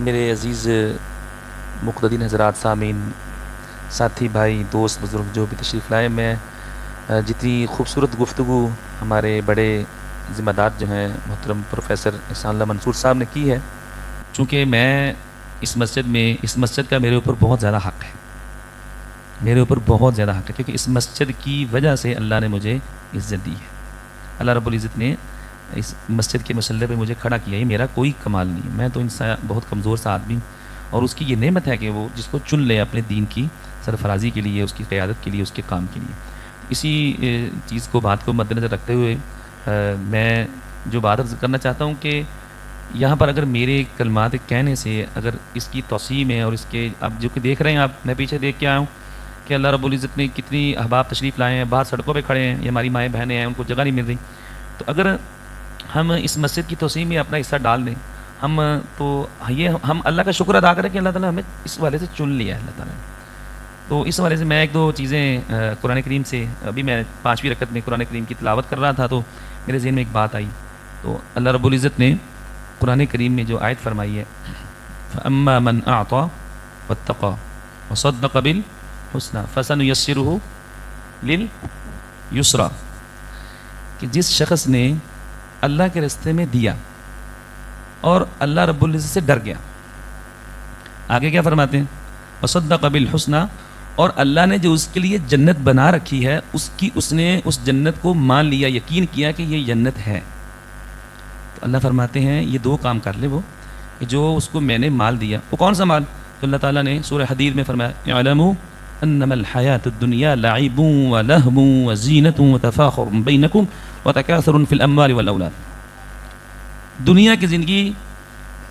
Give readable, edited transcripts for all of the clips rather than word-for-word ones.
میرے عزیز مقتدین حضرات، سامعین، ساتھی، بھائی، دوست، بزرگ جو بھی تشریف لائے، میں جتنی خوبصورت گفتگو ہمارے بڑے ذمہ دار جو ہیں محترم پروفیسر احسان اللہ منصور صاحب نے کی ہے، چونکہ میں اس مسجد کا میرے اوپر بہت زیادہ حق ہے، میرے اوپر بہت زیادہ حق ہے، کیونکہ اس مسجد کی وجہ سے اللہ نے مجھے عزت دی ہے۔ اللہ رب العزت نے اس مسجد کے مسلح پہ مجھے کھڑا کیا، یہ میرا کوئی کمال نہیں ہے، میں تو انسان بہت کمزور سا آدمی ہوں، اور اس کی یہ نعمت ہے کہ وہ جس کو چن لے اپنے دین کی سرفرازی کے لیے، اس کی قیادت کے لیے، اس کے کام کے لیے۔ اسی چیز کو، بات کو مد نظر رکھتے ہوئے میں جو بات عرض کرنا چاہتا ہوں کہ یہاں پر اگر میرے کلمات کہنے سے اگر اس کی توسیع میں، اور اس کے اب جو کہ دیکھ رہے ہیں آپ، میں پیچھے دیکھ کے آیا ہوں کہ اللہ رب العزت نے کتنی احباب تشریف لائے ہیں، بعض سڑکوں پہ کھڑے ہیں، یہ ہماری مائیں بہنیں ہیں، ان کو جگہ نہیں مل رہی، تو اگر ہم اس مسجد کی توسیع میں اپنا حصہ ڈال دیں، ہم اللہ کا شکر ادا کریں کہ اللہ تعالیٰ ہمیں اس والے سے چن لیا ہے اللہ تعالیٰ نے۔ تو اس حوالے سے میں ایک دو چیزیں قرآن کریم سے، ابھی میں 5ویں رکعت میں قرآن کریم کی تلاوت کر رہا تھا تو میرے ذہن میں ایک بات آئی، تو اللہ رب العزت نے قرآن کریم میں جو آیت فرمائی ہے، فَأَمَّا مَنْ أَعْطَى وَاتَّقَى وَصَدَّقَ بِالْحُسْنَى فَسَنُيَسِّرُهُ لِلْيُسْرَى، کہ جس شخص نے اللہ کے راستے میں دیا اور اللہ رب العزت سے ڈر گیا، آگے کیا فرماتے ہیں، وَصَدَّقَ بِالْحُسْنَى، اور اللہ نے جو اس کے لیے جنت بنا رکھی ہے، اس نے اس جنت کو مان لیا، یقین کیا کہ یہ جنت ہے، تو اللہ فرماتے ہیں یہ دو کام کر لے وہ، کہ جو اس کو میں نے مال دیا، وہ کون سا مال؟ تو اللہ تعالیٰ نے سورہ حدید میں فرمایا، اعلموا انما الحیات الدنیا لعب ولہو وزینت وتفاخر بینکم وتکاثر فی الاموال والاولاد، دنیا کی زندگی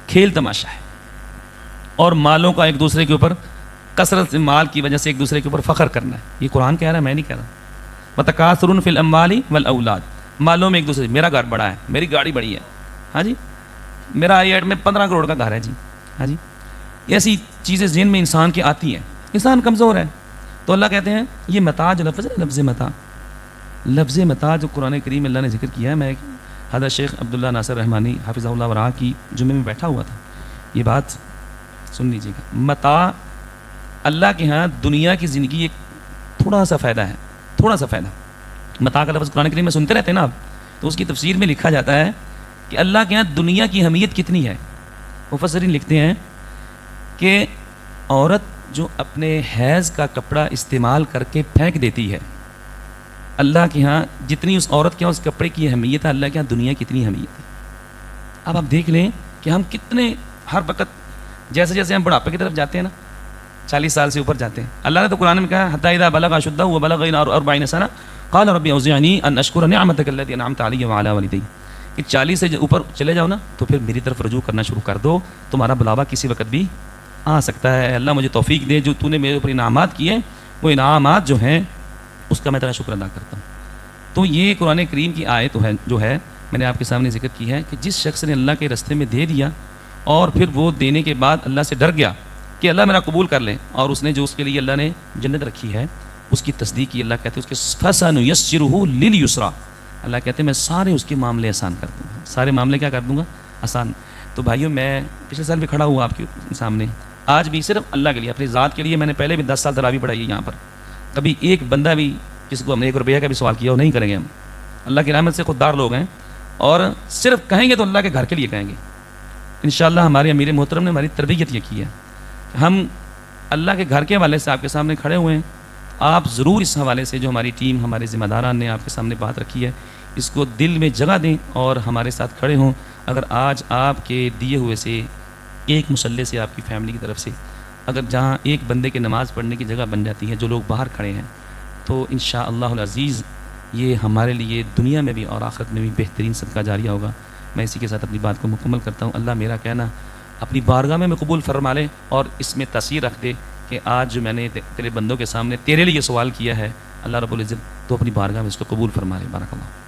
کھیل تماشا ہے، اور مالوں کا ایک دوسرے کے اوپر، کثرت سے مال کی وجہ سے ایک دوسرے کے اوپر فخر کرنا ہے، یہ قرآن کہہ رہا ہے، میں نہیں کہہ رہا۔ وتکاثر فی الاموال والاولاد، مالوں میں ایک دوسرے، میرا گھر بڑا ہے، میری گاڑی بڑی ہے، ہاں جی، میرا آئی ایٹ میں 15 کروڑ کا گھر ہے جی، ہاں جی، ایسی چیزیں ذہن میں انسان کی آتی ہیں، انسان کمزور ہے، تو اللہ کہتے ہیں یہ متاع جو لفظ ہے، لفظ متاع جو قرآن کریم اللہ نے ذکر کیا ہے، میں حضرت شیخ عبداللہ ناصر رحمانی حافظہ اللہ ورعاہ کی جمعے میں بیٹھا ہوا تھا، یہ بات سن لیجیے گا، متاع اللہ کے ہاں دنیا کی زندگی ایک تھوڑا سا فائدہ ہے، تھوڑا سا فائدہ، متاع کا لفظ قرآن کریم میں سنتے رہتے ہیں نا آپ، تو اس کی تفسیر میں لکھا جاتا ہے کہ اللہ کے ہاں دنیا کی اہمیت کتنی ہے، مفسرین لکھتے ہیں کہ عورت جو اپنے حیض کا کپڑا استعمال کر کے پھینک دیتی ہے، اللہ کے ہاں جتنی اس عورت کے ہاں اس کپڑے کی اہمیت ہے، اللہ کے ہاں دنیا کی اتنی اہمیت ہے۔ اب آپ دیکھ لیں کہ ہم کتنے ہر وقت، جیسے جیسے ہم بڑھاپے کی طرف جاتے ہیں نا، 40 سال سے اوپر جاتے ہیں، اللہ نے تو قرآن میں کہا حتی اذا بلغ اشدہ وبلغ 40 سنہ قال رب اوزعنی ان اشکر نعمتک التی انعمت علی وعلی والدی، کہ 40 سے اوپر چلے جاؤ نا تو پھر میری طرف رجوع کرنا شروع کر دو، تمہارا بلاوا کسی وقت بھی آ سکتا ہے، اللہ مجھے توفیق دے، جو تو نے میرے اوپر انعامات کیے، وہ انعامات جو ہیں اس کا میں تیرا شکر ادا کرتا ہوں۔ تو یہ قرآن کریم کی آیت جو ہے میں نے آپ کے سامنے ذکر کی ہے کہ جس شخص نے اللہ کے راستے میں دے دیا اور پھر وہ دینے کے بعد اللہ سے ڈر گیا کہ اللہ میرا قبول کر لے، اور اس نے جو اس کے لیے اللہ نے جنت رکھی ہے اس کی تصدیق کی، اللہ کہتے ہیں اس کے فَسَنُيَسِّرُهُ لِلْيُسْرَى، اللہ کہتے ہیں میں سارے اس کے معاملے آسان کر دوں گا، سارے معاملے کیا کر دوں گا؟ آسان۔ تو بھائیوں، میں پچھلے سال بھی کھڑا ہوا آپ کے سامنے، آج بھی صرف اللہ کے لیے، اپنی ذات کے لیے، میں نے پہلے بھی 10 سال تراویح پڑھائی ہے یہاں پر، کبھی ایک بندہ بھی جس کو ہم نے 1 روپیہ کا بھی سوال کیا وہ نہیں کریں گے، ہم اللہ کی رحمت سے خوددار لوگ ہیں، اور صرف کہیں گے تو اللہ کے گھر کے لیے کہیں گے انشاءاللہ۔ ہمارے امیر محترم نے ہماری تربیت یہ کی ہے، ہم اللہ کے گھر کے حوالے سے آپ کے سامنے کھڑے ہوئے ہیں، آپ ضرور اس حوالے سے جو ہماری ٹیم، ہمارے ذمہ داران نے آپ کے سامنے بات رکھی ہے، اس کو دل میں جگہ دیں اور ہمارے ساتھ کھڑے ہوں۔ اگر آج آپ کے دیے ہوئے سے ایک مسلح سے، آپ کی فیملی کی طرف سے، اگر جہاں ایک بندے کے نماز پڑھنے کی جگہ بن جاتی ہے، جو لوگ باہر کھڑے ہیں، تو انشاءاللہ العزیز یہ ہمارے لیے دنیا میں بھی اور آخرت میں بھی بہترین صدقہ جاریہ ہوگا۔ میں اسی کے ساتھ اپنی بات کو مکمل کرتا ہوں۔ اللہ میرا کہنا اپنی بارگاہ میں قبول فرما لے، اور اس میں تاثیر رکھ دے کہ آج جو میں نے تیرے بندوں کے سامنے تیرے لیے سوال کیا ہے، اللہ رب العزت تو اپنی بارگاہ میں اس کو قبول فرما لے۔ بارک اللہ۔